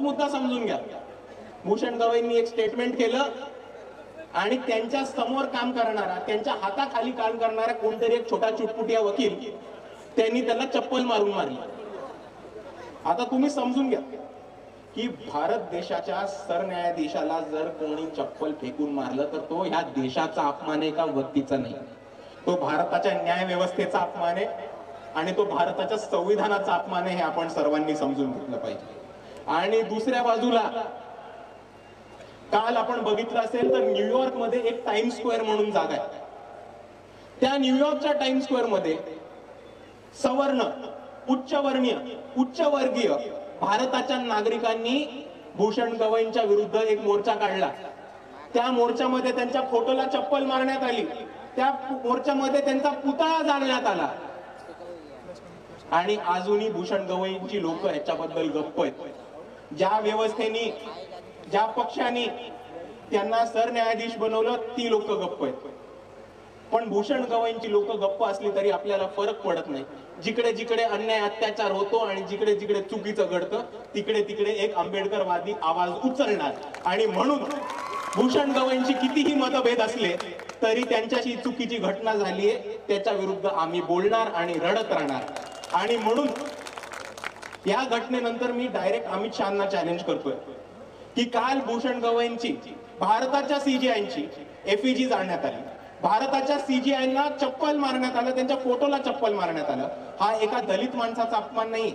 मुद्दा समजून घ्या. भूषण गवईंनी एक स्टेटमेंट केलं आणि त्यांच्या समोर काम करणारा, त्यांच्या हाताखाली काम करणारा कोणतरी एक छोटा चुटपुटिया वकील त्यांनी त्याला चप्पल मारून मारली. आता तुम्ही समजून घ्या की भारत देशाच्या सरन्यायाधीशाला जर कोणी चप्पल फेकून मारलं तर तो ह्या देशाचा अपमान आहे का व्यक्तीचा नाही. तो भारताच्या न्याय व्यवस्थेचा अपमान आहे आणि तो भारताच्या संविधानाचा अपमान आहे, हे आपण सर्वांनी समजून घेतलं पाहिजे. आणि दुसऱ्या बाजूला काल आपण बघितलं असेल तर न्यूयॉर्क मध्ये एक टाइम्स स्क्वेअर म्हणून जागा आहे. त्या न्यूयॉर्कच्या टाइम्स स्क्वेअर मध्ये सवर्ण, उच्चवर्णीय, उच्चवर्गीय भारताच्या नागरिकांनी भूषण गवईंच्या विरुद्ध एक मोर्चा काढला. त्या मोर्चामध्ये त्यांच्या फोटोला चप्पल मारण्यात आली. त्या मोर्चामध्ये त्यांचा पुतळा जाळण्यात आला. आणि अजूनही भूषण गवईंची लोक ह्याच्याबद्दल गप्प आहेत. ज्या व्यवस्थेने, ज्या पक्षाने त्यांना सरन्यायाधीश बनवलं ती लोक गप्प आहेत. पण भूषण गवईंची लोक गप्प असली तरी आपल्याला फरक पडत नाही. जिकडे जिकडे अन्याय अत्याचार होतो आणि जिकडे जिकडे चुकीचं घडतं तिकडे तिकडे एक आंबेडकरवादी आवाज उचलणार. आणि म्हणून भूषण गवईंची कितीही मतभेद असले तरी त्यांच्याशी चुकीची घटना झालीये त्याच्या विरुद्ध आम्ही बोलणार आणि रडत राहणार. आणि म्हणून या घटनेनंतर मी डायरेक्ट अमित शहांना चॅलेंज करतोय की काल भूषण गवईंची भारताच्या सीजीआयची एफईजी जाळण्यात आली, भारताच्या सीजीआयला चप्पल मारण्यात आलं, त्यांच्या फोटोला चप्पल मारण्यात आलं. हा एका दलित माणसाचा अपमान नाही,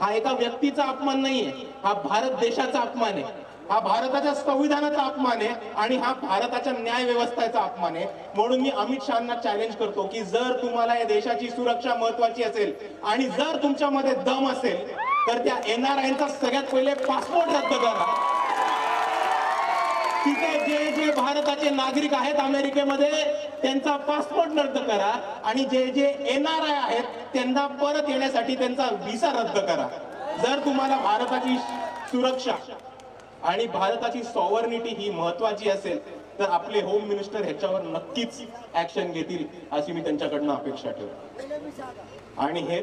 हा एका व्यक्तीचा अपमान नाहीये, हा भारत देशाचा अपमान आहे, हा भारताच्या संविधानाचा अपमान आहे आणि हा भारताच्या न्याय व्यवस्थेचा अपमान आहे. म्हणून मी अमित शहांना चॅलेंज करतो की जर तुम्हाला या देशाची सुरक्षा महत्वाची असेल आणि जर तुमच्यामध्ये दम असेल तर त्या एनआरआयचा सगळ्यात पहिले पासपोर्ट रद्द करा. तिथे जे जे भारताचे नागरिक आहेत अमेरिकेमध्ये त्यांचा पासपोर्ट रद्द करा आणि जे जे एनआरआय आहेत त्यांना परत येण्यासाठी त्यांचा व्हिसा रद्द करा. जर तुम्हाला भारताची सुरक्षा आणि भारताची सॉव्हर्निटी ही महत्वाची असेल तर आपले होम मिनिस्टर ह्याच्यावर नक्कीच ऍक्शन घेतील अशी मी त्यांच्याकडनं अपेक्षा ठेवतो. आणि हे